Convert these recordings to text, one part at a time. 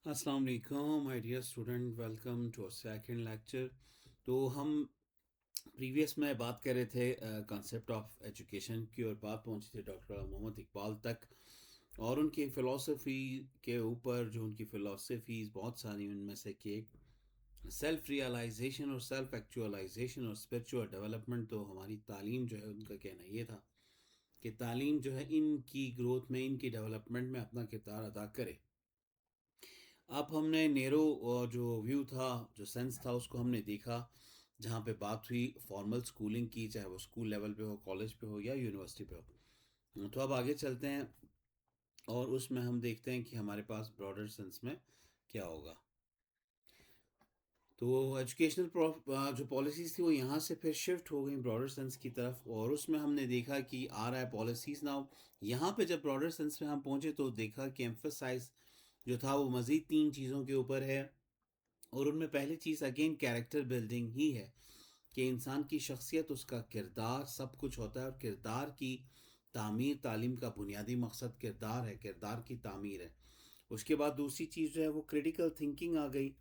السلام علیکم my dear student, welcome to second lecture. تو ہم پریویس میں بات کر رہے تھے کانسیپٹ آف ایجوکیشن کی، اور بات پہنچی تھی ڈاکٹر محمد اقبال تک، اور ان کی فلاسفی کے اوپر، جو ان کی فلاسفیز بہت ساری، ان میں سے کہ سیلف ریئلائزیشن اور سیلف ایکچوئلائزیشن اور اسپرچول ڈیولپمنٹ۔ تو ہماری تعلیم جو ہے، ان کا کہنا یہ تھا کہ تعلیم جو ہے ان کی گروتھ میں، ان کی ڈیولپمنٹ میں اپنا کردار ادا کرے۔ اب ہم نے نیرو جو ویو تھا، جو سینس تھا، اس کو ہم نے دیکھا، جہاں پہ بات ہوئی فارمل سکولنگ کی، چاہے وہ اسکول لیول پہ ہو، کالج پہ ہو یا یونیورسٹی پہ ہو۔ تو اب آگے چلتے ہیں، اور اس میں ہم دیکھتے ہیں کہ ہمارے پاس براڈر سینس میں کیا ہوگا۔ تو ایجوکیشنل جو پالیسیز تھی، وہ یہاں سے پھر شفٹ ہو گئی براڈر سینس کی طرف، اور اس میں ہم نے دیکھا کہ آ رہا ہے پالیسیز ناؤ۔ یہاں پہ جب براڈر سینس میں ہم پہنچے تو دیکھا کہ ایمفسائز جو تھا وہ مزید 3 چیزوں کے اوپر ہے، اور ان میں پہلی چیز اگین کیریکٹر بلڈنگ ہی ہے، کہ انسان کی شخصیت، اس کا کردار سب کچھ ہوتا ہے، اور کردار کی تعمیر، تعلیم کا بنیادی مقصد کردار ہے، کردار کی تعمیر ہے۔ اس کے بعد دوسری چیز جو ہے وہ کریٹیکل تھنکنگ آ گئی،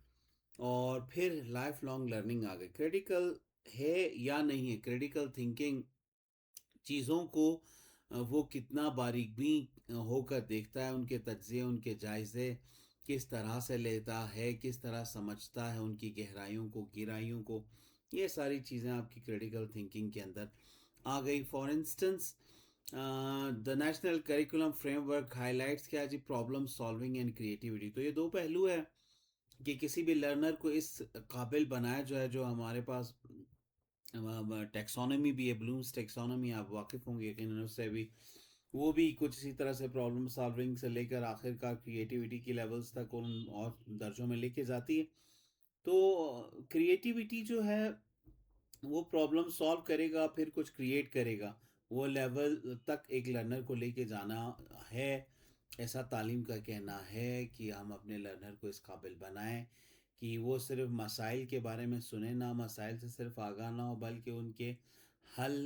اور پھر لائف لانگ لرننگ آ گئی۔ کریٹیکل ہے یا نہیں ہے، کریٹیکل تھنکنگ چیزوں کو وہ کتنا باریک بین ہو کر دیکھتا ہے، ان کے تجزیے، ان کے جائزے کس طرح سے لیتا ہے، کس طرح سمجھتا ہے ان کی گہرائیوں کو، گہرائیوں کو، یہ ساری چیزیں آپ کی کریٹیکل تھنکنگ کے اندر آ گئی۔ For instance the national curriculum frame work high lights کیا جی، پرابلم سالونگ اینڈ کریٹیوٹی۔ تو یہ دو پہلو ہے کہ کسی بھی لرنر کو اس قابل بنایا جو ہے، جو ہمارے پاس ٹیکسونومی بھی ہے، بلومس ٹیکسونومی، آپ واقف ہوں گے یقیناً اس سے بھی، وہ بھی کچھ اسی طرح سے پرابلم سالونگ سے لے کر آخر کار کریٹیوٹی کی لیولز تک ان اور درجوں میں لے کے جاتی ہے۔ تو کریٹیوٹی جو ہے وہ پرابلم سالو کرے گا، پھر کچھ کریٹ کرے گا، وہ لیول تک ایک لرنر کو لے کے جانا ہے۔ ایسا تعلیم کا کہنا ہے کہ ہم اپنے لرنر کو اس قابل بنائیں کہ وہ صرف مسائل کے بارے میں سنیں، نہ مسائل سے صرف آگاہ نہ ہو، بلکہ ان کے حل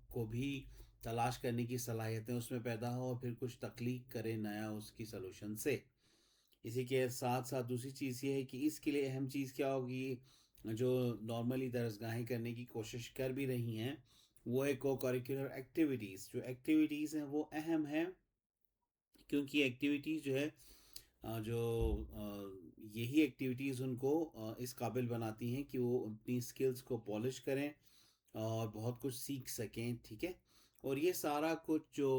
کو بھی تلاش کرنے کی صلاحیتیں اس میں پیدا ہو، اور پھر کچھ تخلیق کرے نیا اس کی سلوشن سے۔ اسی کے ساتھ ساتھ دوسری چیز یہ ہے کہ اس کے لیے اہم چیز کیا ہوگی، جو نارملی درسگاہیں کرنے کی کوشش کر بھی رہی ہیں، وہ ہے کو کریکولر ایکٹیویٹیز۔ جو ایکٹیویٹیز ہیں وہ اہم ہیں، کیونکہ ایکٹیویٹیز جو ہے جو یہی ایکٹیویٹیز ان کو اس قابل بناتی ہیں کہ وہ اپنی سکلز کو پالش کریں اور بہت کچھ سیکھ سکیں، ٹھیک ہے۔ اور یہ سارا کچھ جو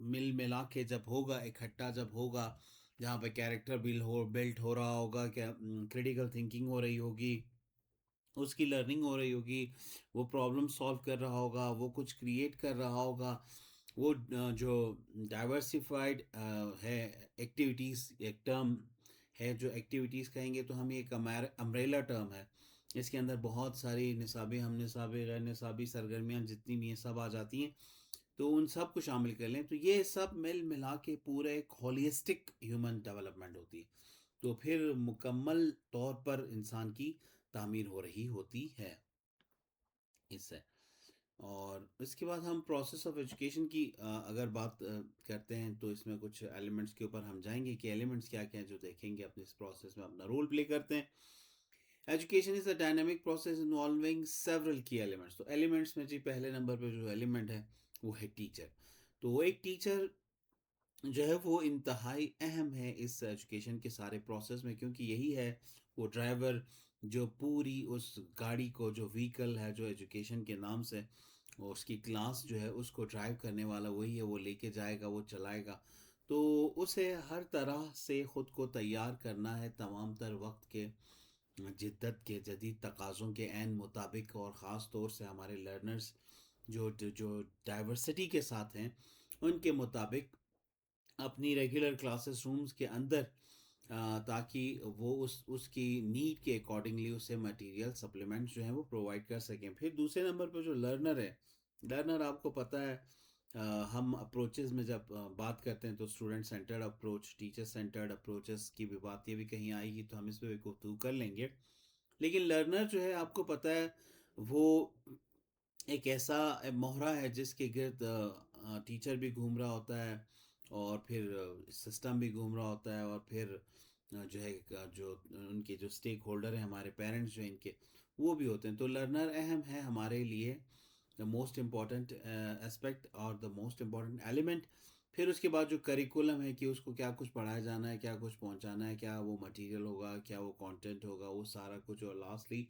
مل ملا کے جب ہوگا، اکٹھا جب ہوگا، جہاں پہ کیریکٹر بلٹ ہو رہا ہوگا، کیا کریٹیکل تھنکنگ ہو رہی ہوگی، اس کی لرننگ ہو رہی ہوگی، وہ پرابلم سالو کر رہا ہوگا، وہ کچھ کریٹ کر رہا ہوگا، وہ جو ڈائیورسفائڈ ہے ایکٹیویٹیز، ایک ٹرم ہے جو ایکٹیویٹیز کہیں گے تو ہم ایک امبریلا ٹرم ہے، اس کے اندر بہت ساری نصابی، ہم نصابی، غیر نصابی سرگرمیاں جتنی بھی ہیں سب آ جاتی ہیں، تو ان سب کو شامل کر لیں تو یہ سب مل ملا کے پورے ایک ہولسٹک ہیومن ڈیولپمنٹ ہوتی ہے، تو پھر مکمل طور پر انسان کی تعمیر ہو رہی ہوتی ہے اس سے۔ اور اس کے بعد ہم پروسیس آف ایجوکیشن کی اگر بات کرتے ہیں تو اس میں کچھ ایلیمنٹس کے اوپر ہم جائیں گے کہ ایلیمنٹس کیا کیا ہیں جو دیکھیں گے اپنے اس پروسیس میں اپنا رول پلے کرتے ہیں۔ Education is a dynamic process involving several کی ایلیمنٹس۔ تو ایلیمنٹس میں جی پہلے نمبر پہ جو ایلیمنٹ ہے وہ ہے ٹیچر۔ تو وہ ایک ٹیچر جو ہے وہ انتہائی اہم ہے اس ایجوکیشن کے سارے پروسیس میں، کیونکہ یہی ہے وہ ڈرائیور جو پوری اس گاڑی کو، جو وہیکل ہے جو ایجوکیشن کے نام سے، اور اس کی کلاس جو ہے اس کو ڈرائیو کرنے والا وہی ہے، وہ لے کے جائے گا، وہ چلائے گا۔ تو اسے ہر طرح سے خود کو تیار کرنا ہے تمام تر وقت کے، جدت کے، جدید تقاضوں کے عین مطابق، اور خاص طور سے ہمارے لرنرز جو ڈائیورسٹی کے ساتھ ہیں ان کے مطابق اپنی ریگولر کلاسز رومز کے اندر، تاکہ وہ اس کی نیڈ کے اکارڈنگلی اسے مٹیریل سپلیمنٹس جو ہیں وہ پرووائڈ کر سکیں۔ پھر دوسرے نمبر پہ جو لرنر ہے، لرنر آپ کو پتہ ہے ہم اپروچز میں جب بات کرتے ہیں تو student centred approach, teacher centred approaches کی بھی بات، یہ بھی کہیں آئے گی تو ہم اس پہ بھی گفتگو کر لیں گے۔ لیکن لرنر جو ہے آپ کو پتہ ہے وہ ایک ایسا مہرا ہے جس کے گرد ٹیچر بھی گھوم رہا ہوتا ہے، اور پھر سسٹم بھی گھوم رہا ہوتا ہے، اور پھر جو ہے جو ان کے جو اسٹیک ہولڈر ہیں ہمارے پیرنٹس جو ہیں ان کے، وہ بھی ہوتے ہیں. تو لرنر اہم ہے ہمارے لیے، دا موسٹ امپورٹنٹ اسپیکٹ اور دا موسٹ امپورٹنٹ ایلیمنٹ. پھر اس کے بعد جو کریکولم ہے کہ اس کو کیا کچھ پڑھایا جانا ہے، کیا کچھ پہنچانا ہے، کیا وہ مٹیریل ہوگا، کیا وہ کانٹینٹ ہوگا، وہ سارا کچھ. اور لاسٹلی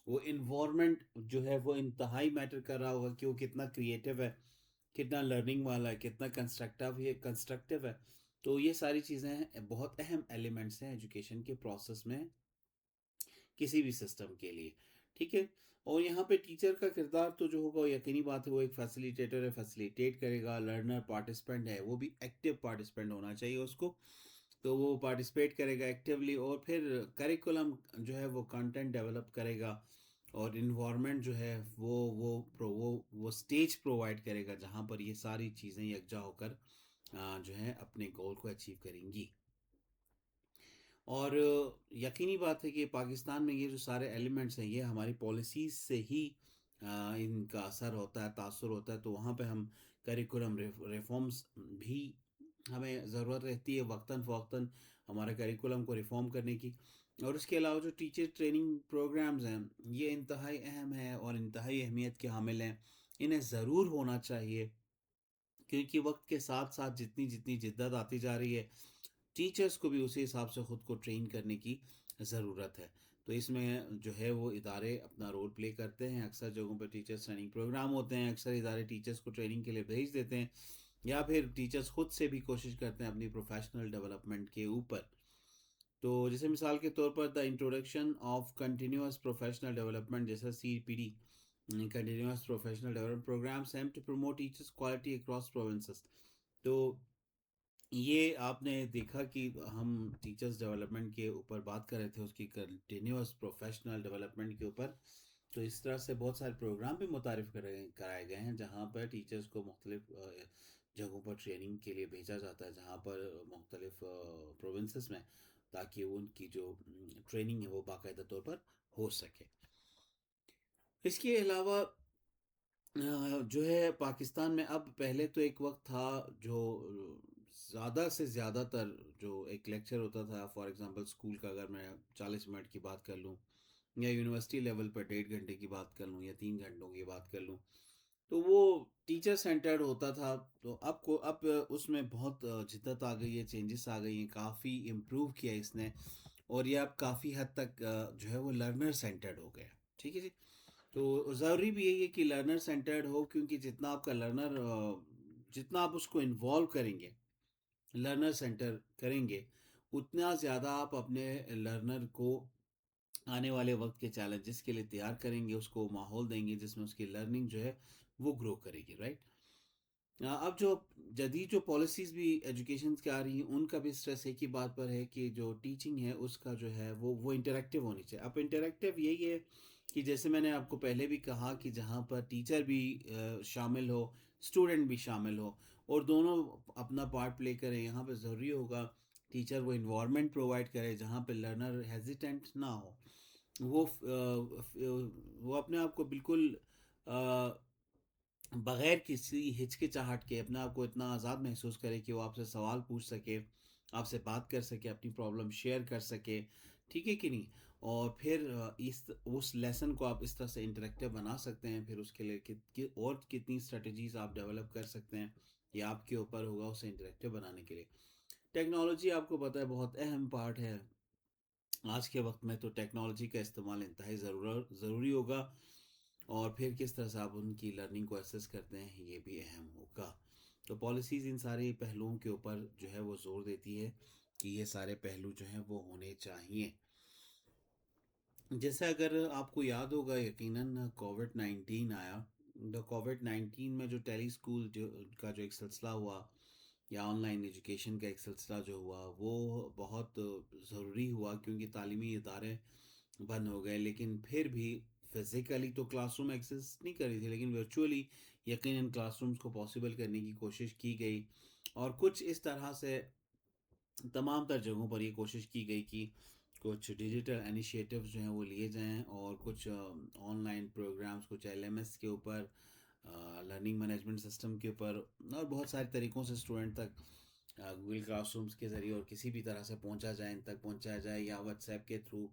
وہ انوائرمنٹ جو ہے وہ انتہائی میٹر کر رہا ہوگا کہ وہ کتنا کریٹیو ہے، کتنا لرننگ والا ہے، کتنا کنسٹرکٹیو ہے. تو یہ ساری چیزیں بہت اہم ایلیمنٹس ہیں ایجوکیشن کے پروسیس میں کسی بھی سسٹم کے لیے. ٹھیک ہے. اور یہاں پہ ٹیچر کا کردار تو جو ہوگا یقینی بات ہے وہ ایک فیسیلیٹیٹر ہے، فیسیلیٹیٹ کرے گا. لرنر پارٹیسپینٹ ہے، وہ بھی ایکٹیو پارٹیسپینٹ ہونا چاہیے اس کو، تو وہ پارٹیسپیٹ کرے گا ایکٹیولی. اور پھر کریکولم جو ہے وہ کنٹینٹ ڈیولپ کرے گا، اور انوائرمنٹ جو ہے وہ اسٹیج پرووائڈ کرے گا جہاں پر یہ ساری چیزیں یکجا ہو کر جو ہے اپنے گول کو اچیو کریں گی. اور یقینی بات ہے کہ پاکستان میں یہ جو سارے ایلیمنٹس ہیں یہ ہماری پالیسیز سے ہی ان کا اثر ہوتا ہے، تاثر ہوتا ہے. تو وہاں پہ ہم کریکولم ریفارمز بھی ہمیں ضرورت رہتی ہے وقتاً فوقتاً ہمارے کریکولم کو ریفارم کرنے کی. اور اس کے علاوہ جو ٹیچر ٹریننگ پروگرامز ہیں یہ انتہائی اہم ہیں اور انتہائی اہمیت کے حامل ہیں. انہیں ضرور ہونا چاہیے، کیونکہ وقت کے ساتھ ساتھ جتنی جتنی جدت آتی جا رہی ہے ٹیچرز کو بھی اسی حساب سے خود کو ٹرین کرنے کی ضرورت ہے. تو اس میں جو ہے وہ ادارے اپنا رول پلے کرتے ہیں. اکثر جگہوں پہ ٹیچرز ٹریننگ پروگرام ہوتے ہیں، اکثر ادارے ٹیچرز کو ٹریننگ کے لیے بھیج دیتے ہیں، یا پھر ٹیچرز خود سے بھی کوشش کرتے ہیں اپنی پروفیشنل ڈیولپمنٹ کے اوپر. تو جیسے مثال کے طور پر the introduction of continuous professional development, جیسا CPD continuous professional development programmes ہیں to promote teachers quality across provinces. تو یہ آپ نے دیکھا کہ ہم ٹیچرز ڈیولپمنٹ کے اوپر بات کر رہے تھے، اس کی کنٹینیوس پروفیشنل ڈیولپمنٹ کے اوپر. تو اس طرح سے بہت سارے پروگرام بھی متعارف کرائے گئے ہیں جہاں پر ٹیچرز کو مختلف جگہوں پر ٹریننگ کے لیے بھیجا جاتا ہے، جہاں پر مختلف پروونسز میں، تاکہ ان کی جو ٹریننگ ہے وہ باقاعدہ طور پر ہو سکے. اس کے علاوہ جو ہے پاکستان میں اب، پہلے تو ایک وقت تھا جو زیادہ سے زیادہ تر جو ایک لیکچر ہوتا تھا، فار ایگزامپل اسکول کا اگر میں 40 منٹ کی بات کر لوں، یا یونیورسٹی لیول پر 1.5 گھنٹے کی بات کر لوں، یا 3 گھنٹوں کی بات کر لوں، تو وہ ٹیچر سینٹرڈ ہوتا تھا. تو اب اس میں بہت جدت آ گئی ہے، چینجز آ گئی ہیں، کافی امپروو کیا اس نے. اور یہ اب کافی حد تک جو ہے وہ لرنر سینٹرڈ ہو گیا. ٹھیک ہے جی. تو ضروری بھی یہی ہے کہ لرنر سینٹرڈ ہو، کیونکہ جتنا آپ کا لرنر جتنا آپ اس کو انوالو کریں گے، لرنر سینٹر کریں گے، اتنا زیادہ آپ اپنے لرنر کو آنے والے وقت کے چیلنجز کے لیے تیار کریں گے، اس کو ماحول دیں گے جس میں اس کی لرننگ جو ہے وہ گرو کرے گی. رائٹ. اب جو جدید جو پالیسیز بھی ایجوکیشن کی آ رہی ہیں ان کا بھی اسٹریس ایک ہی بات پر ہے کہ جو ٹیچنگ ہے اس کا جو ہے وہ انٹریکٹیو ہونی چاہیے. اب انٹریکٹیو یہی ہے کہ جیسے میں نے آپ کو پہلے بھی کہا کہ جہاں پر ٹیچر بھی شامل ہو، اسٹوڈنٹ بھی شامل ہو، اور دونوں اپنا پارٹ پلے کریں. یہاں پہ ضروری ہوگا ٹیچر وہ انوائرمنٹ پرووائڈ کرے جہاں پہ لرنر ہیزیٹنٹ نہ ہو، وہ اپنے آپ کو بالکل بغیر کسی ہچکچاہٹ کے اپنے آپ کو اتنا آزاد محسوس کرے کہ وہ آپ سے سوال پوچھ سکے، آپ سے بات کر سکے، اپنی پرابلم شیئر کر سکے. ٹھیک ہے کہ نہیں. اور پھر اس لیسن کو آپ اس طرح سے انٹریکٹیو بنا سکتے ہیں. پھر اس کے لیے اور کتنی اسٹریٹجیز آپ ڈیولپ کر سکتے ہیں، یہ آپ کے اوپر ہوگا اسے انٹریکٹیو بنانے کے لیے. ٹیکنالوجی آپ کو پتہ ہے بہت اہم پارٹ ہے آج کے وقت میں. تو ٹیکنالوجی کا استعمال انتہائی ضروری ہوگا. اور پھر کس طرح سے آپ ان کی لرننگ کو ایسیس کرتے ہیں یہ بھی اہم ہوگا. تو پالیسیز ان سارے پہلوؤں کے اوپر جو ہے وہ زور دیتی ہے کہ یہ سارے پہلو جو ہیں وہ ہونے چاہیے. جیسے اگر آپ کو یاد ہوگا یقیناً کووڈ-19 آیا. کووڈ-19 میں جو ٹیلی اسکول کا جو ایک سلسلہ ہوا، یا آن لائن ایجوکیشن کا ایک سلسلہ جو ہوا، وہ بہت ضروری ہوا کیونکہ تعلیمی ادارے بند ہو گئے. لیکن پھر بھی فزیکلی تو کلاس روم ایکسیس نہیں کری تھی، لیکن ورچولی یقیناً کلاس رومز کو پاسبل کرنے کی کوشش کی گئی. اور کچھ اس طرح سے تمام تر جگہوں پر یہ کوشش کی گئی کہ کچھ ڈیجیٹل انیشیٹوز جو ہیں وہ لیے جائیں، اور کچھ آن لائن پروگرامز، کچھ LMS کے اوپر، لرننگ مینجمنٹ سسٹم کے اوپر، اور بہت سارے طریقوں سے اسٹوڈنٹ تک گوگل کلاس رومس کے ذریعے اور کسی بھی طرح سے پہنچا جائے، ان تک پہنچایا جائے، یا واٹس ایپ کے تھرو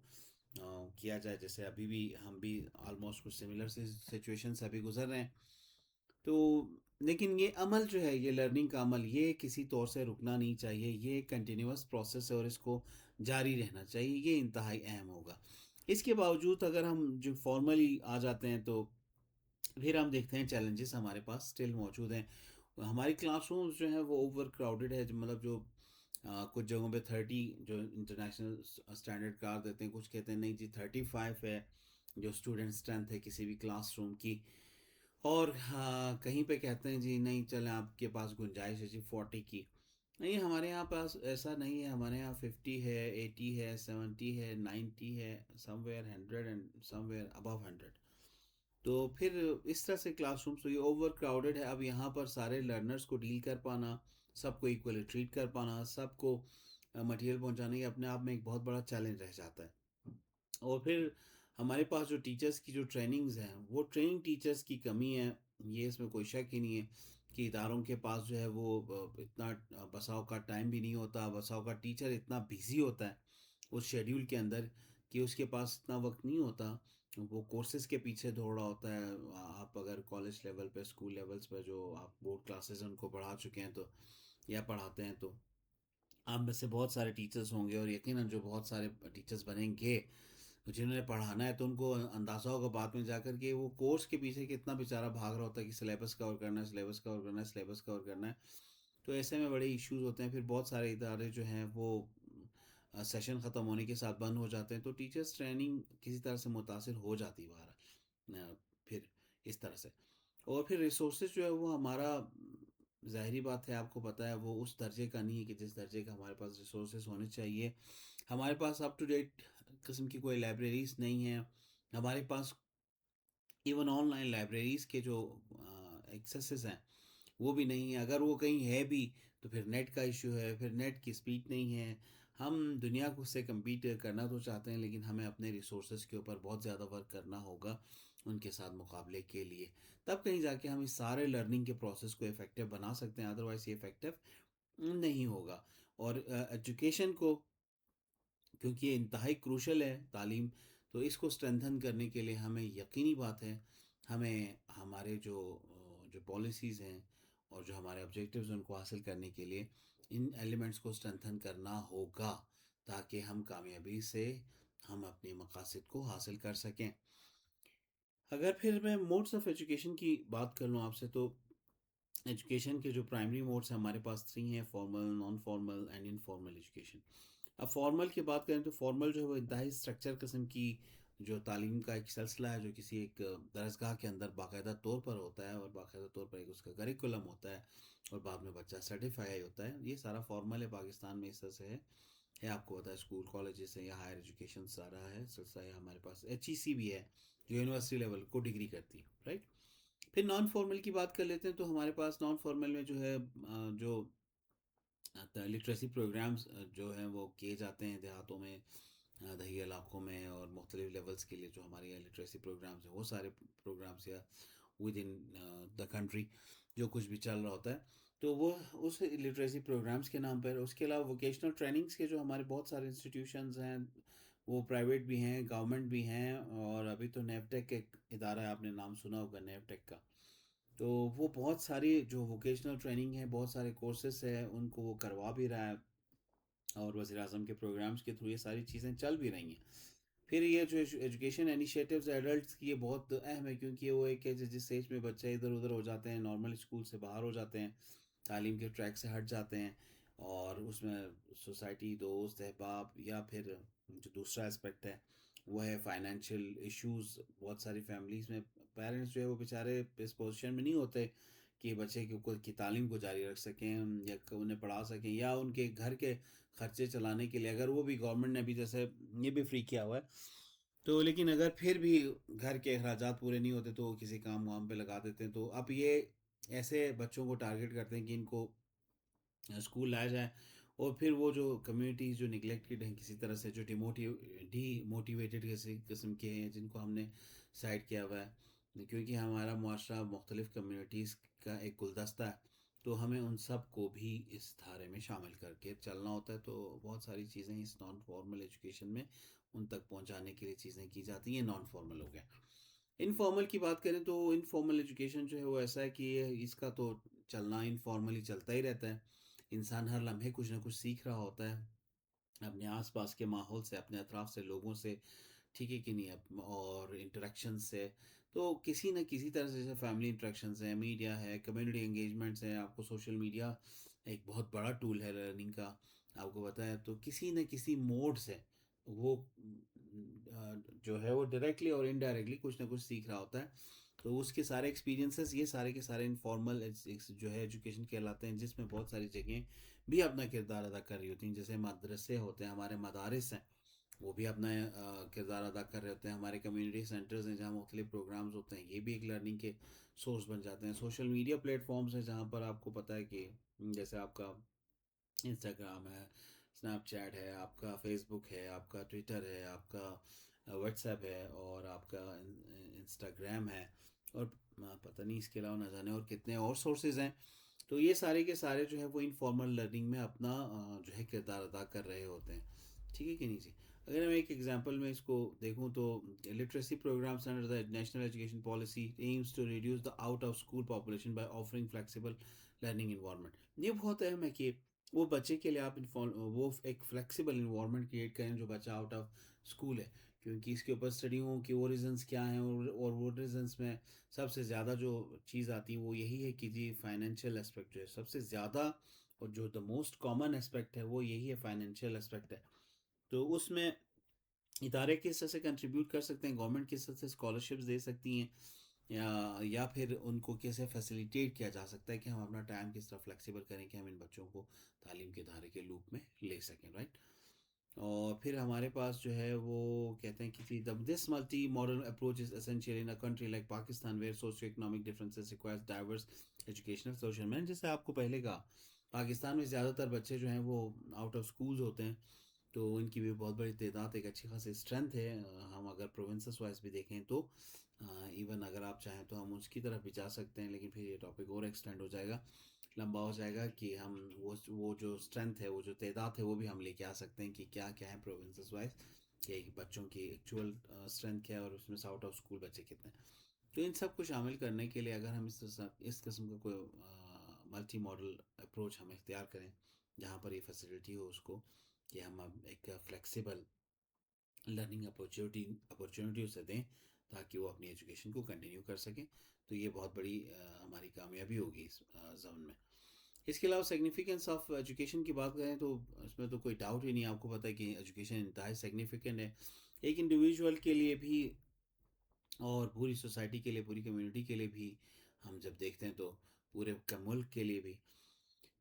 کیا جائے، جیسے ابھی بھی ہم بھی آلموسٹ کچھ سملر سچویشن سے ابھی گزر رہے ہیں. تو لیکن یہ عمل جو ہے، یہ لرننگ کا عمل، یہ کسی طور سے رکنا نہیں چاہیے، یہ ایک کنٹینیوس پروسیس ہے اور اس کو جاری رہنا چاہیے، یہ انتہائی اہم ہوگا. اس کے باوجود اگر ہم جو فارملی آ جاتے ہیں تو پھر ہم دیکھتے ہیں چیلنجز ہمارے پاس اسٹل موجود ہیں. ہماری کلاس رومز جو ہیں وہ اوور کراؤڈڈ ہے، مطلب جو کچھ جگہوں پہ 30 جو انٹرنیشنل اسٹینڈرڈ قرار دیتے ہیں، کچھ کہتے ہیں نہیں جی 35 ہے جو اسٹوڈنٹ اسٹرینتھ ہے کسی بھی کلاس روم کی، اور کہیں پہ کہتے ہیں جی نہیں چلیں آپ کے پاس گنجائش ہے جی 40 کی. نہیں، ہمارے یہاں پاس ایسا نہیں ہے، ہمارے یہاں 50 ہے، 80 ہے، 70 ہے، 90 ہے، سم ویئر 100 اینڈ سم ویئر ابو 100. تو پھر اس طرح سے کلاس رومس تو یہ اوور کراؤڈڈ ہے. اب یہاں پر سارے لرنرز کو ڈیل کر پانا، سب کو ایکولی ٹریٹ کر پانا، سب کو مٹیریل پہنچانا، یہ اپنے آپ میں ایک بہت بڑا چیلنج رہ جاتا ہے. اور پھر ہمارے پاس جو ٹیچرز کی جو ٹریننگز ہیں، وہ ٹریننگ ٹیچرز کی کمی ہے، یہ اس میں کوئی شک ہی نہیں ہے کہ اداروں کے پاس جو ہے وہ اتنا بساؤ کا ٹائم بھی نہیں ہوتا، بساؤ کا ٹیچر اتنا بیزی ہوتا ہے اس شیڈیول کے اندر کہ اس کے پاس اتنا وقت نہیں ہوتا، وہ کورسز کے پیچھے دوڑ رہا ہوتا ہے. آپ اگر کالج لیول پہ، اسکول لیولز پہ جو آپ بورڈ کلاسز ان کو پڑھا چکے ہیں تو یا پڑھاتے ہیں، تو آپ میں سے بہت سارے ٹیچرز ہوں گے، اور یقیناً جو بہت سارے ٹیچرز بنیں گے جنہوں نے پڑھانا ہے، تو ان کو اندازہ ہوگا بعد میں جا کر کہ وہ کورس کے پیچھے کتنا بیچارہ بھاگ رہا ہوتا ہے کہ سلیبس کور کرنا ہے، سلیبس کور کرنا ہے، سلیبس کور کرنا ہے. تو ایسے میں بڑے ایشوز ہوتے ہیں. پھر بہت سارے ادارے جو ہیں وہ سیشن ختم ہونے کے ساتھ بند ہو جاتے ہیں، تو ٹیچرس ٹریننگ کسی طرح سے متاثر ہو جاتی ہے باہر پھر اس طرح سے. اور پھر ریسورسز جو ہے وہ ہمارا، ظاہری بات ہے آپ کو پتہ ہے، وہ اس درجے کا نہیں ہے کہ جس درجے کا ہمارے پاس ریسورسز ہونے چاہیے. ہمارے پاس اپ ٹو ڈیٹ قسم کی کوئی لائبریریز نہیں ہیں. ہمارے پاس ایون آن لائن لائبریریز کے جو ایکسیسز ہیں وہ بھی نہیں ہے. اگر وہ کہیں ہے بھی تو پھر نیٹ کا ایشو ہے، پھر نیٹ کی سپیڈ نہیں ہے. ہم دنیا کو سے کمپیٹ کرنا تو چاہتے ہیں، لیکن ہمیں اپنے ریسورسز کے اوپر بہت زیادہ ورک کرنا ہوگا ان کے ساتھ مقابلے کے لیے. تب کہیں جا کے ہم اس سارے لرننگ کے پروسیس کو افیکٹو بنا سکتے ہیں، ادروائز یہ افیکٹو نہیں ہوگا. اور ایجوکیشن کو، کیونکہ یہ انتہائی کروشل ہے تعلیم، تو اس کو اسٹرینتھن کرنے کے لیے ہمیں، یقینی بات ہے، ہمیں ہمارے جو پالیسیز ہیں اور جو ہمارے آبجیکٹیوز ہیں ان کو حاصل کرنے کے لیے ان ایلیمنٹس کو اسٹرینتھن کرنا ہوگا، تاکہ ہم کامیابی سے ہم اپنے مقاصد کو حاصل کر سکیں. اگر پھر میں موڈس آف ایجوکیشن کی بات کر لوں آپ سے، تو ایجوکیشن کے جو پرائمری موڈس ہیں ہمارے پاس 3 ہیں: formal, non formal and informal education. اب فارمل کی بات کریں تو فارمل جو ہے وہ انتہائی اسٹرکچر قسم کی جو تعلیم کا ایک سلسلہ ہے، جو کسی ایک درسگاہ کے اندر باقاعدہ طور پر ہوتا ہے، اور باقاعدہ طور پر ایک اس کا کریکولم ہوتا ہے، اور بعد میں بچہ سرٹیفائی ہوتا ہے. یہ سارا فارمل ہے، پاکستان میں اس طرح سے ہے آپ کو پتا ہے. اسکول کالجز سے یا ہائر ایجوکیشن سارا ہے سلسلہ ہے. ہمارے پاس ایچ ای سی بھی ہے جو یونیورسٹی لیول کو ڈگری کرتی ہے، رائٹ. پھر نان فارمل کی بات کر لیتے ہیں، تو ہمارے پاس نان فارمل میں جو ہے جو لٹریسی پروگرامز جو ہیں وہ کیے جاتے ہیں دیہاتوں میں، دیہی علاقوں میں، اور مختلف لیولز کے لیے جو ہمارے یہاں لٹریسی پروگرامز ہیں، وہ سارے پروگرامز یا ود ان دا کنٹری جو کچھ بھی چل رہا ہوتا ہے، تو وہ اس لٹریسی پروگرامز کے نام پر. اس کے علاوہ ووکیشنل ٹریننگز کے جو ہمارے بہت سارے انسٹیٹیوشنز ہیں، وہ پرائیویٹ بھی ہیں، گورنمنٹ بھی ہیں، اور ابھی تو نیوٹیک ایک ادارہ ہے، آپ نے نام سنا ہوگا نیوٹیک کا. تو وہ بہت ساری جو ووکیشنل ٹریننگ ہے، بہت سارے کورسز ہیں، ان کو وہ کروا بھی رہا ہے، اور وزیر اعظم کے پروگرامز کے تھرو یہ ساری چیزیں چل بھی رہی ہیں. پھر یہ جو ایجوکیشن انیشیٹوز ایڈلٹس کی، یہ بہت اہم ہے، کیونکہ وہ ایک ہے جس ایج میں بچے ادھر ادھر ہو جاتے ہیں، نارمل اسکول سے باہر ہو جاتے ہیں، تعلیم کے ٹریک سے ہٹ جاتے ہیں، اور اس میں سوسائٹی، دوست احباب، یا پھر جو دوسرا اسپیکٹ ہے وہ ہے فائنینشیل ایشوز. بہت ساری فیملیز میں پیرنٹس جو ہے وہ بیچارے اس پوزیشن میں نہیں ہوتے کہ بچے کی تعلیم کو جاری رکھ سکیں، یا انہیں پڑھا سکیں، یا ان کے گھر کے خرچے چلانے کے لیے، اگر وہ بھی گورنمنٹ نے بھی جیسے یہ بھی فری کیا ہوا ہے تو، لیکن اگر پھر بھی گھر کے اخراجات پورے نہیں ہوتے تو وہ کسی کام وام پہ لگا دیتے ہیں. تو اب یہ ایسے بچوں کو ٹارگٹ کرتے ہیں کہ ان کو اسکول لایا جائے، اور پھر وہ جو کمیونٹیز جو نگلیکٹڈ ہیں کسی طرح سے، جو ڈی موٹیویٹڈ کسی قسم کے ہیں، جن کو ہم نے سائڈ کیا ہوا ہے، کیونکہ ہمارا معاشرہ مختلف کمیونٹیز کا ایک گلدستہ ہے. تو ہمیں ان سب کو بھی اس دھارے میں شامل کر کے چلنا ہوتا ہے. تو بہت ساری چیزیں اس نان فارمل ایجوکیشن میں ان تک پہنچانے کے لیے چیزیں کی جاتی ہیں. نان فارمل ہو گیا. انفارمل کی بات کریں تو انفارمل ایجوکیشن جو ہے وہ ایسا ہے کہ اس کا تو چلنا انفارملی چلتا ہی رہتا ہے. انسان ہر لمحے کچھ نہ کچھ سیکھ رہا ہوتا ہے اپنے آس پاس کے ماحول سے، اپنے اطراف سے، لوگوں سے، ٹھیک ہے کہ نہیں، اور انٹریکشن سے. تو کسی نہ کسی طرح سے، جیسے فیملی انٹریکشنز ہیں، میڈیا ہے، کمیونٹی انگیجمنٹس ہیں. آپ کو سوشل میڈیا ایک بہت بڑا ٹول ہے لرننگ کا، آپ کو پتہ ہے. تو کسی نہ کسی موڈ سے وہ جو ہے وہ ڈائریکٹلی اور انڈائریکٹلی کچھ نہ کچھ سیکھ رہا ہوتا ہے. تو اس کے سارے ایکسپیرینسز یہ سارے کے سارے انفارمل جو ہے ایجوکیشن کہلاتے ہیں، جس میں بہت ساری جگہیں بھی اپنا کردار ادا کر رہی ہوتی ہیں. جیسے مدرسے ہوتے ہیں، ہمارے مدارس ہیں، وہ بھی اپنا کردار ادا کر رہے ہوتے ہیں. ہمارے کمیونٹی سینٹرز ہیں جہاں مختلف پروگرامز ہوتے ہیں، یہ بھی ایک لرننگ کے سورس بن جاتے ہیں. سوشل میڈیا پلیٹ فارمز ہیں جہاں پر آپ کو پتہ ہے کہ جیسے آپ کا انسٹاگرام ہے، اسنیپ چیٹ ہے، آپ کا فیس بک ہے، آپ کا ٹویٹر ہے، آپ کا واٹس ایپ ہے، اور آپ کا انسٹاگرام ہے، اور پتہ نہیں اس کے علاوہ نہ جانے اور کتنے اور سورسز ہیں. تو یہ سارے کے سارے جو ہے وہ انفارمل لرننگ میں اپنا جو ہے کردار ادا کر رہے ہوتے ہیں. ٹھیک ہے کہ نہیں جی. اگر میں ایک ایگزامپل میں اس کو دیکھوں تو literacy programs under the national education policy aims to reduce the out of school population by offering flexible learning environment. یہ بہت اہم ہے کہ وہ بچے کے لیے آپ وہ ایک فلیکسیبل انوائرمنٹ کریٹ کریں جو بچہ آؤٹ آف اسکول ہے. کیونکہ اس کے اوپر اسٹڈی ہوں کہ وہ ریزنس کیا ہیں، اور وہ ریزنس میں سب سے زیادہ جو چیز آتی ہے وہ یہی ہے کہ جی فائنینشیل اسپیکٹ جو ہے سب سے زیادہ، اور جو دا موسٹ کامن اسپیکٹ ہے وہ یہی ہے، فائنینشیل اسپیکٹ ہے. تو اس میں ادارے کس طرح سے کنٹریبیوٹ کر سکتے ہیں، گورنمنٹ کس طرح سے اسکالرشپس دے سکتی ہیں، یا پھر ان کو کیسے فیسیلیٹیٹ کیا جا سکتا ہے کہ ہم اپنا ٹائم کس طرح فلیکسیبل کریں کہ ہم ان بچوں کو تعلیم کے ادارے کے لوپ میں لے سکیں، رائٹ. اور پھر ہمارے پاس جو ہے وہ کہتے ہیں کہ this multi modern approach is essential in country like Pakistan where socio economic differences requires diverse educational social. میں نے جیسے آپ کو پہلے کہا، پاکستان میں زیادہ تر بچے جو ہیں وہ آؤٹ آف اسکولز ہوتے ہیں. تو ان کی بھی بہت بڑی تعداد، ایک اچھی خاصی اسٹرینتھ ہے. ہم اگر پروونسز وائز بھی دیکھیں تو ایون اگر آپ چاہیں تو ہم اس کی طرف بھی جا سکتے ہیں، لیکن پھر یہ ٹاپک اور ایکسٹینڈ ہو جائے گا، لمبا ہو جائے گا کہ ہم وہ جو اسٹرینتھ ہے، وہ جو تعداد ہے، وہ بھی ہم لے کے آ سکتے ہیں کہ کیا کیا ہے پروونسز وائز، کہ بچوں کی ایکچوئل اسٹرینتھ کیا ہے، اور اس میں سے آؤٹ آف اسکول بچے کتنے ہیں. تو ان سب کو شامل کرنے کے لیے اگر ہم اس قسم کا کوئی ملٹی ماڈل اپروچ ہم اختیار کریں جہاں پر یہ فیسلٹی ہو اس کو، کہ ہم اب ایک فلیکسیبل لرننگ اپرچونیٹی اسے دیں تاکہ وہ اپنی ایجوکیشن کو کنٹینیو کر سکیں، تو یہ بہت بڑی ہماری کامیابی ہوگی اس زون میں. اس کے علاوہ سگنیفیکنس آف ایجوکیشن کی بات کریں تو اس میں تو کوئی ڈاؤٹ ہی نہیں. آپ کو پتہ ہے کہ ایجوکیشن انتہائی سگنیفیکنٹ ہے، ایک انڈیویژول کے لیے بھی اور پوری سوسائٹی کے لیے، پوری کمیونٹی کے لیے بھی. ہم جب دیکھتے ہیں تو پورے ملک کے لیے بھی،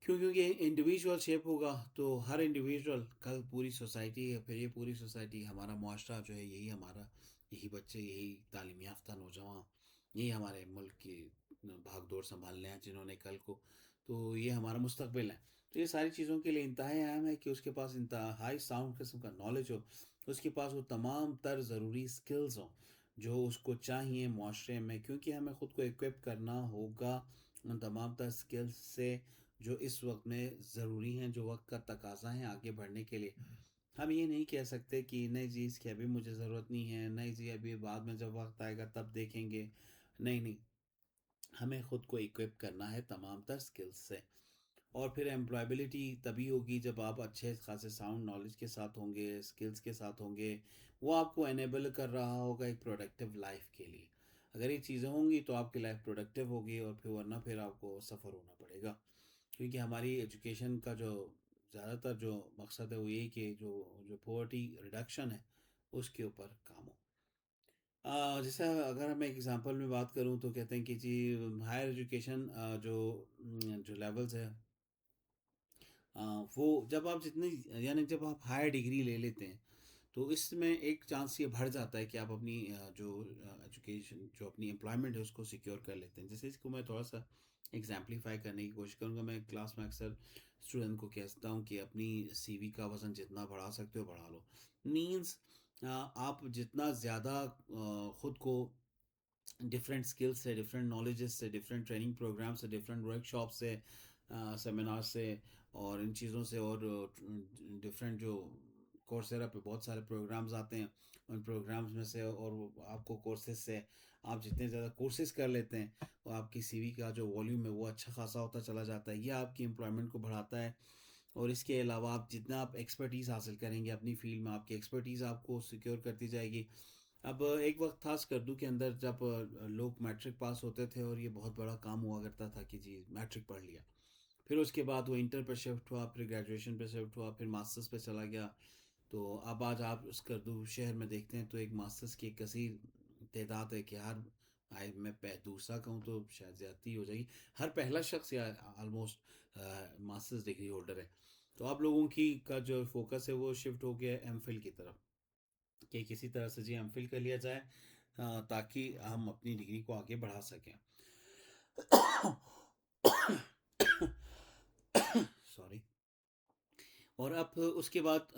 کیونکہ انڈیویژول شیپ ہوگا تو ہر انڈیویژول کل پوری سوسائٹی ہے، پھر یہ پوری سوسائٹی، ہمارا معاشرہ جو ہے یہی ہمارا، یہی بچے، یہی تعلیم یافتہ نوجوان، یہی ہمارے ملک کی بھاگ دوڑ سنبھالنے ہیں جنہوں نے کل کو. تو یہ ہمارا مستقبل ہے. تو یہ ساری چیزوں کے لیے انتہائی اہم ہے کہ اس کے پاس انتہائی ساؤنڈ قسم کا نالج ہو، اس کے پاس وہ تمام تر ضروری سکلز ہوں جو اس کو چاہیے معاشرے میں، کیونکہ ہمیں خود کو ایکوپ کرنا ہوگا ان تمام تر سکلز سے جو اس وقت میں ضروری ہیں، جو وقت کا تقاضا ہے آگے بڑھنے کے لیے. ہم یہ نہیں کہہ سکتے کہ نہیں جی اس کی ابھی مجھے ضرورت نہیں ہے، نہیں جی ابھی بعد میں جب وقت آئے گا تب دیکھیں گے. نہیں نہیں، ہمیں خود کو ایکوپ کرنا ہے تمام تر سکلز سے. اور پھر امپلائبلٹی تبھی ہوگی جب آپ اچھے خاصے ساؤنڈ نالج کے ساتھ ہوں گے، سکلز کے ساتھ ہوں گے. وہ آپ کو انیبل کر رہا ہوگا ایک پروڈکٹیو لائف کے لیے. اگر یہ چیزیں ہوں گی تو آپ کی لائف پروڈکٹیو ہوگی، اور پھر ورنہ پھر آپ کو سفر ہونا پڑے گا. کیونکہ ہماری ایجوکیشن کا جو زیادہ تر جو مقصد ہے وہ یہی کہ جو پاورٹی ریڈکشن ہے اس کے اوپر کام ہو. جیسے اگر میں ایگزامپل میں بات کروں تو کہتے ہیں کہ جی ہائر ایجوکیشن جو جو لیولز ہے، وہ جب آپ جتنی، یعنی جب آپ ہائر ڈگری لے لیتے ہیں تو اس میں ایک چانس یہ بڑھ جاتا ہے کہ آپ اپنی جو ایجوکیشن، جو اپنی امپلائمنٹ ہے اس کو سیکیور کر لیتے ہیں. جیسے اس کو میں تھوڑا سا ایگزامپلیفائی کرنے کی کوشش کروں گا. میں کلاس میں اکثر اسٹوڈنٹ کو کہتا ہوں کہ اپنی سی وی کا وزن جتنا بڑھا سکتے ہو بڑھا لو. مینس آپ جتنا زیادہ خود کو ڈفرینٹ اسکلس سے، ڈفرینٹ نالجز سے، ڈفرینٹ ٹریننگ پروگرام سے، ڈفرینٹ ورک شاپ سے سیمینار سے اور ان چیزوں سے، اور ڈفرینٹ جو کورسیرا پہ بہت سارے پروگرامز آتے ہیں، ان پروگرامز میں سے اور آپ کو کورسز سے آپ جتنے زیادہ کورسز کر لیتے ہیں، اور آپ کی سی وی کا جو والیوم ہے وہ اچھا خاصا ہوتا چلا جاتا ہے، یہ آپ کی امپلائمنٹ کو بڑھاتا ہے۔ اور اس کے علاوہ آپ جتنا آپ ایکسپرٹیز حاصل کریں گے اپنی فیلڈ میں، آپ کی ایکسپرٹیز آپ کو سیکیور کرتی جائے گی۔ اب ایک وقت تھا اسکردو کے اندر جب لوگ میٹرک پاس ہوتے تھے اور یہ بہت بڑا کام ہوا کرتا تھا کہ جی میٹرک پڑھ لیا، پھر اس کے بعد وہ انٹر پہ شفٹ ہوا، پھر گریجویشن پہ شفٹ ہوا، پھر ماسٹرس پہ چلا گیا۔ تو اب آج آپ اسکردو شہر میں دیکھتے ہیں تو ایک ماسٹرس کی ایک کثیر تعداد ہے کہ ہر میں دوسرا کہوں تو شاید زیادتی ہو جائے گی، ہر پہلا شخص یا آلموسٹ ماسٹرس ڈگری ہولڈر ہے۔ تو اب لوگوں کی کا جو فوکس ہے وہ شفٹ ہو گیا ایم فل کی طرف، کہ کسی طرح سے جی ایم فل کر لیا جائے تاکہ ہم اپنی ڈگری کو آگے بڑھا سکیں۔ سوری۔ اور اب اس کے بعد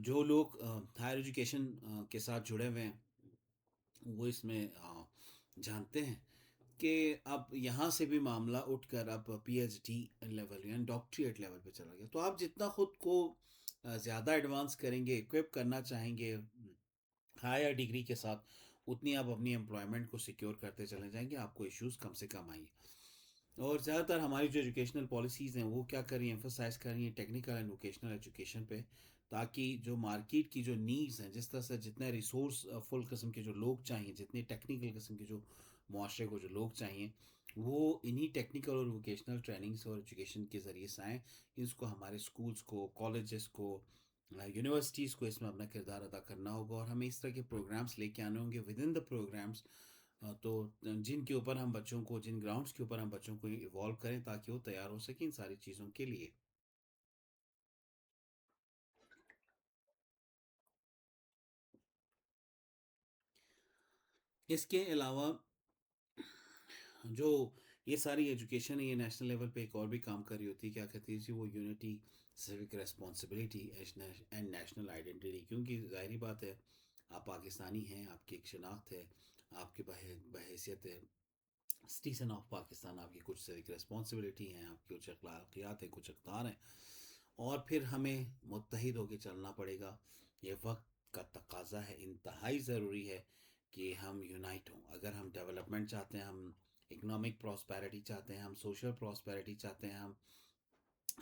جو لوگ ہائر ایجوکیشن کے ساتھ جڑے ہوئے ہیں وہ اس میں جانتے ہیں کہ اب یہاں سے بھی معاملہ اٹھ کر اب پی ایچ ڈی لیول یعنی ڈاکٹریٹ لیول پہ چلا گیا۔ تو آپ جتنا خود کو زیادہ ایڈوانس کریں گے، اکوپ کرنا چاہیں گے ہائر ڈگری کے ساتھ، اتنی آپ اپنی امپلائمنٹ کو سیکیور کرتے چلے جائیں گے، آپ کو ایشوز کم سے کم آئیں گے۔ اور زیادہ تر ہماری جو ایجوکیشنل پالیسیز ہیں وہ کیا کر رہی ہیں، ایمفسائز کر رہی ہیں ٹیکنیکل اینڈ ووکیشنل ایجوکیشن پہ، تاکہ جو مارکیٹ کی جو نیڈز ہیں، جس طرح سے جتنے ریسورس فل قسم کے جو لوگ چاہیے، جتنے ٹیکنیکل قسم کے جو معاشرے کو جو لوگ چاہیے، وہ انہی ٹیکنیکل اور ووکیشنل ٹریننگس اور ایجوکیشن کے ذریعے سے آئیں۔ اس کو ہمارے اسکولس کو، کالجز کو، یونیورسٹیز کو اس میں اپنا کردار ادا کرنا ہوگا، اور ہمیں اس طرح کے پروگرامس لے کے آنے ہوں گے ود ان دا پروگرامس، تو جن کے اوپر ہم بچوں کو، جن گراؤنڈس کے اوپر ہم بچوں کو ایوالو کریں تاکہ وہ تیار ہو سکیں ان ساری چیزوں کے لیے۔ اس کے علاوہ جو یہ ساری ایجوکیشن ہے، یہ نیشنل لیول پہ ایک اور بھی کام کر رہی ہوتی ہے، کیا کہتی ہے جی وہ unity, civic responsibility and national identity, کیونکہ ظاہری بات ہے آپ پاکستانی ہیں، آپ کی ایک شناخت ہے، آپ کے بحیثیت سٹیزن آف پاکستان آپ کی کچھ سیوک ریسپانسبلٹی ہیں، آپ کی کچھ اخلاقیات ہیں، کچھ اقدار ہیں، اور پھر ہمیں متحد ہو کے چلنا پڑے گا۔ یہ وقت کا تقاضا ہے، انتہائی ضروری ہے کہ ہم یونائٹ ہوں۔ اگر ہم ڈیولپمنٹ چاہتے ہیں، ہم اکنامک پراسپیرٹی چاہتے ہیں، ہم سوشل پراسپیرٹی چاہتے ہیں، ہم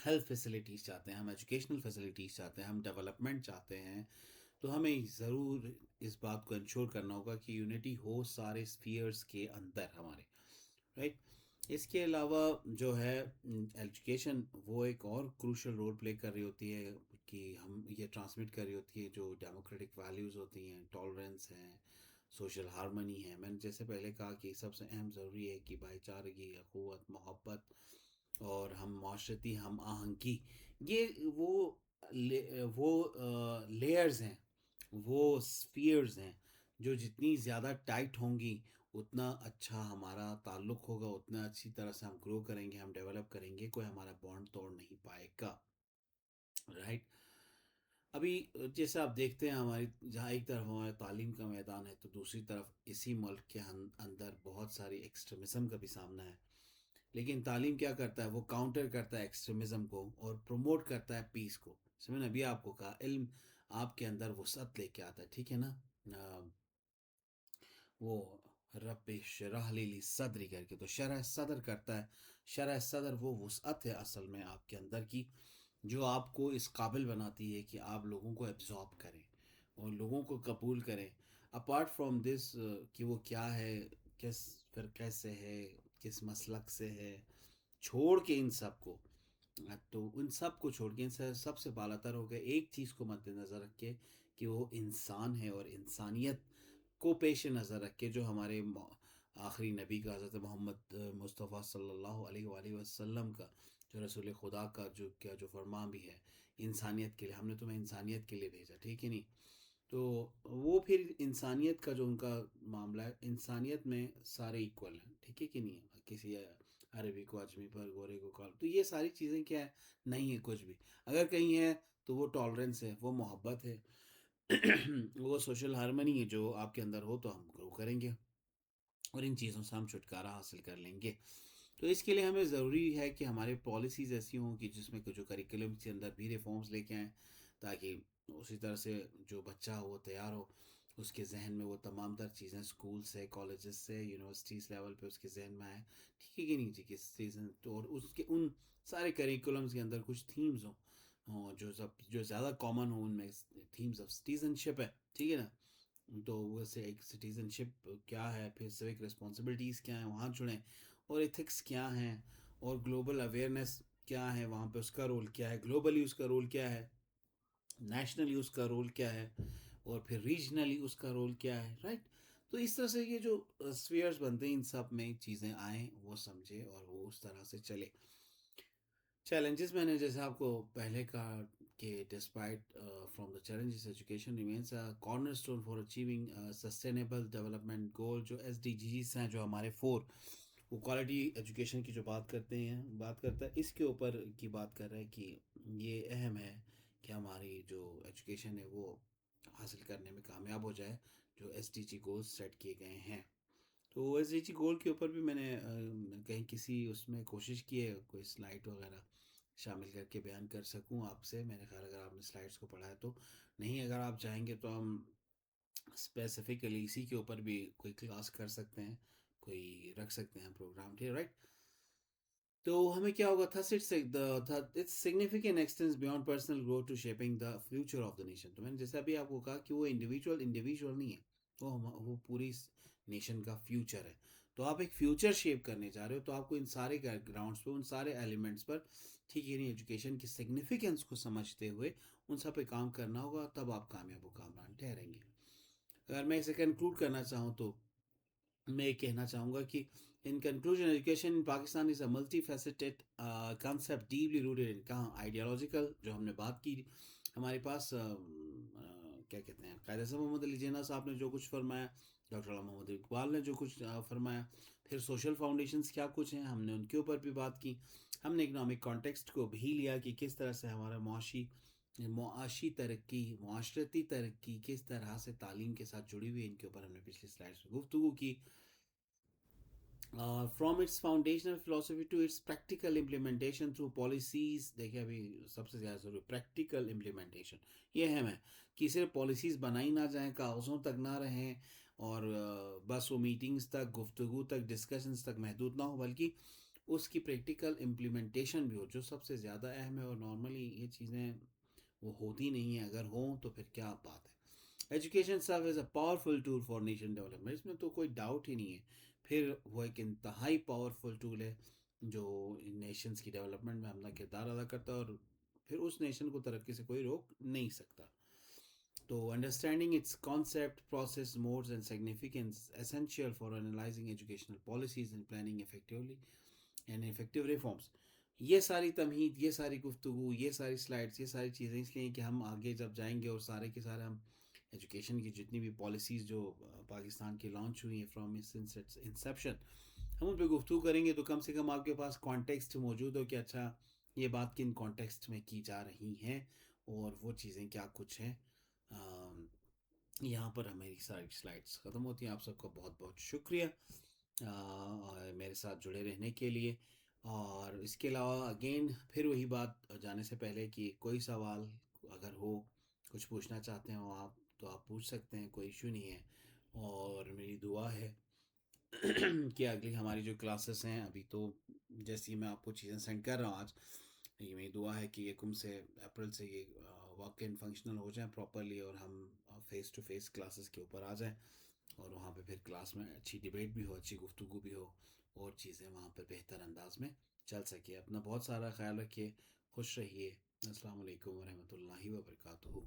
ہیلتھ فیسلٹیز چاہتے ہیں، ہم ایجوکیشنل فیسلٹیز چاہتے ہیں، ہم ڈیولپمنٹ چاہتے ہیں، تو ہمیں ضرور اس بات کو انشور کرنا ہوگا کہ یونٹی ہو سارے اسفیئرس کے اندر ہمارے، رائٹ۔ اس کے علاوہ جو ہے ایجوکیشن وہ ایک اور کروشل رول پلے کر رہی ہوتی ہے کہ ہم یہ ٹرانسمٹ کر رہی ہوتی ہے جو ڈیموکریٹک ویلیوز ہوتی ہیں، ٹالرنس ہیں، سوشل ہارمنی ہے۔ میں نے جیسے پہلے کہا کہ سب سے اہم ضروری ہے کہ بھائی چارگی، اخوت، محبت، اور ہم معاشرتی ہم آہنگی، یہ وہ لیئرز ہیں، وہ سفیئرز ہیں جو جتنی زیادہ ٹائٹ ہوں گی اتنا اچھا ہمارا تعلق ہوگا، اتنا اچھی طرح سے ہم گرو کریں گے، ہم ڈیولپ کریں گے، کوئی ہمارا بانڈ توڑ نہیں پائے گا، رائٹ۔ ابھی جیسے آپ دیکھتے ہیں ہماری جہاں ایک طرف ہمارا تعلیم کا میدان ہے تو دوسری طرف اسی ملک کے اندر بہت ساری ایکسٹریمزم کا بھی سامنا ہے، لیکن تعلیم کیا کرتا ہے، وہ کاؤنٹر کرتا ہے ایکسٹریمزم کو اور پروموٹ کرتا ہے پیس کو۔ میں نے ابھی آپ کو کہا علم آپ کے اندر وسعت لے کے آتا ہے، ٹھیک ہے نا؟ وہ رب شرح لی صدری کر کے تو شرح صدر کرتا ہے، شرح صدر وہ وسعت ہے اصل میں آپ کے اندر کی، جو آپ کو اس قابل بناتی ہے کہ آپ لوگوں کو ایبزارب کریں اور لوگوں کو قبول کریں، اپارٹ فرام دس کہ وہ کیا ہے، کس فرقے سے ہے، کس مسلک سے ہے، چھوڑ کے ان سب کو، تو ان سب کو چھوڑ کے ان سے سب سے بالا تر ہو گئے ایک چیز کو مد نظر رکھ کے کہ وہ انسان ہے، اور انسانیت کو پیش نظر رکھ کے جو ہمارے آخری نبی کا حضرت محمد مصطفیٰ صلی اللہ علیہ وآلہ وسلم کا، جو رسول خدا کا جو کیا جو فرمان بھی ہے، انسانیت کے لیے ہم نے تمہیں انسانیت کے لیے بھیجا، ٹھیک ہے نہیں؟ تو وہ پھر انسانیت کا جو ان کا معاملہ ہے، انسانیت میں سارے ایکول ہیں، ٹھیک ہے کہ نہیں ہے؟ کسی عربی کو اجمی پر، گورے کو کال، تو یہ ساری چیزیں کیا ہے، نہیں ہے کچھ بھی۔ اگر کہیں ہے تو وہ ٹالرنس ہے، وہ محبت ہے، وہ سوشل ہارمنی ہے، جو آپ کے اندر ہو تو ہم گرو کریں گے اور ان چیزوں سے ہم چھٹکارا حاصل کر لیں گے۔ تو اس کے لیے ہمیں ضروری ہے کہ ہمارے پالیسیز ایسی ہوں کہ جس میں جو کریکولم کے اندر بھی ریفارمز لے کے آئیں، تاکہ اسی طرح سے جو بچہ ہو وہ تیار ہو، اس کے ذہن میں وہ تمام تر چیزیں اسکول سے، کالجز سے، یونیورسٹیز لیول پہ اس کے ذہن میں آئیں، ٹھیک ہے کہ نہیں جی، کس سیزن تو، اور اس کے ان سارے کریکولمز کے اندر کچھ تھیمز ہوں جو زیادہ کامن ہوں، ان میں تھیمز آف سٹیزن شپ ہے، ٹھیک ہے نا؟ تو ویسے ایک سٹیزن شپ کیا ہے، پھر سوک رسپانسبلٹیز کیا ہیں وہاں جڑیں، اور ایتھکس کیا ہیں، اور گلوبل اویئرنیس کیا ہے وہاں پہ، اس کا رول کیا ہے، گلوبلی اس کا رول کیا ہے، نیشنلی اس کا رول کیا ہے، اور پھر ریجنلی اس کا رول کیا ہے، رائٹ؟ تو اس طرح سے یہ جو اسفیئرس بنتے ہیں، ان سب میں چیزیں آئیں، وہ سمجھے اور وہ اس طرح سے چلے۔ چیلنجز میں نے جیسے آپ کو پہلے کہا کہ despite from the challenges education remains cornerstone for achieving sustainable development goal, جو ایس ڈی جیز ہیں، جو ہمارے فور، وہ کوالٹی ایجوکیشن کی جو بات کرتے ہیں، بات کرتا ہے اس کے اوپر کی بات کر رہا ہے کہ یہ اہم ہے کہ ہماری جو ایجوکیشن ہے وہ حاصل کرنے میں کامیاب ہو جائے، جو S D G goals set کیے گئے ہیں۔ تو ایس ڈی جی گول کے اوپر بھی میں نے کہیں کسی اس میں کوشش کی ہے کوئی سلائڈ وغیرہ شامل کر کے بیان کر سکوں آپ سے، میرے خیال اگر آپ نے سلائڈس کو پڑھا ہے تو، نہیں اگر آپ چاہیں گے تو ہم اسپیسیفکلی اسی کے اوپر بھی کوئی کلاس کر سکتے ہیں، کوئی رکھ سکتے ہیں پروگرام، ٹھیک ہے، رائٹ؟ تو ہمیں کیا ہوگا تھا its significant extends beyond personal growth to shaping the future of the nation. تو میں نے جیسے ابھی آپ کو کہا کہ وہ انڈیویجول نہیں ہے، وہ پوری نیشن کا فیوچر ہے۔ تو آپ ایک فیوچر شیپ کرنے جا رہے ہو، تو آپ کو ان سارے گراؤنڈس پہ، ان سارے ایلیمنٹس پر، ٹھیک ہے نہیں، ایجوکیشن کی سگنیفیکینس کو سمجھتے ہوئے ان سب پہ کام کرنا ہوگا، تب آپ کامیاب و کامران ٹھہریں گے۔ اگر میں اسے کنکلوڈ کرنا چاہوں تو میں یہ کہنا چاہوں گا کہ in conclusion education in Pakistan is a multifaceted concept deeply rooted in کہاں آئیڈیالوجیکل، جو ہم نے بات کی، ہمارے پاس کیا کہتے ہیں، قائد اعظم محمد علی جناح صاحب نے جو کچھ فرمایا، ڈاکٹر علامہ محمد اقبال نے جو کچھ فرمایا، پھر سوشل فاؤنڈیشنز کیا کچھ ہیں، ہم نے ان کے اوپر بھی بات کی، ہم نے اکنامک کانٹیکسٹ کو بھی لیا کہ کس طرح سے ہمارا معاشی ترقی، معاشرتی ترقی کس طرح سے تعلیم کے ساتھ جڑی ہوئی ہے، ان کے اوپر ہم نے پچھلی سلائڈس میں گفتگو کی۔ From its foundational philosophy to its practical implementation through policies, دیکھیں ابھی سب سے زیادہ ضروری پریکٹیکل امپلیمنٹیشن، یہ اہم ہے کہ صرف پالیسیز بنائی نہ جائیں، کاغذوں تک نہ رہیں، اور بس وہ میٹنگز تک، گفتگو تک، ڈسکشنز تک محدود نہ ہو، بلکہ اس کی پریکٹیکل امپلیمنٹیشن بھی ہو، جو سب سے زیادہ اہم ہے، اور نارملی یہ چیزیں وہ ہوتی نہیں ہیں، اگر ہوں تو پھر کیا بات ہے۔ Education serve as a powerful tool for nation development, اس میں تو کوئی ڈاؤٹ ہی نہیں ہے، پھر وہ ایک انتہائی پاورفل ٹول ہے جو نیشنز کی ڈیولپمنٹ میں اپنا کردار ادا کرتا ہے، اور پھر اس نیشن کو ترقی سے کوئی روک نہیں سکتا۔ تو understanding its concept, process, modes and significance essential for analysing educational policies and planning effectively and effective reforms. یہ ساری تمہید، یہ ساری گفتگو، یہ ساری سلائڈس، یہ ساری چیزیں اس لیے کہ ہم آگے جب جائیں گے اور سارے کے سارے ہم ایجوکیشن کی جتنی بھی پالیسیز جو پاکستان کی لانچ ہوئی ہیں فرام انسیپشن، ہم ان پہ گفتگو کریں گے، تو کم سے کم آپ کے پاس کانٹیکسٹ موجود ہو کہ اچھا یہ بات کن کانٹیکسٹ میں کی جا رہی ہیں، اور وہ چیزیں کیا کچھ ہیں۔ یہاں پر ہماری ساری سلائڈس ختم ہوتی ہیں۔ آپ سب کا بہت بہت شکریہ میرے ساتھ جڑے رہنے کے لیے، اور اس کے علاوہ اگین پھر وہی بات جانے سے پہلے کہ کوئی سوال اگر ہو، کچھ پوچھنا چاہتے ہو آپ، تو آپ پوچھ سکتے ہیں، کوئی ایشو نہیں ہے، اور میری دعا ہے کہ اگلی ہماری جو کلاسز ہیں، ابھی تو جیسی میں آپ کو چیزیں سینڈ کر رہا ہوں آج، یہ میری دعا ہے کہ یکم سے اپریل سے یہ واقع فنکشنل ہو جائیں پراپرلی، اور ہم فیس ٹو فیس کلاسز کے اوپر آ جائیں، اور وہاں پہ پھر کلاس میں اچھی ڈیبیٹ بھی ہو، اچھی گفتگو بھی ہو، اور چیزیں وہاں پہ بہتر انداز میں چل سکے۔ اپنا بہت سارا خیال رکھیے، خوش رہیے۔ السلام علیکم ورحمۃ اللہ وبرکاتہ۔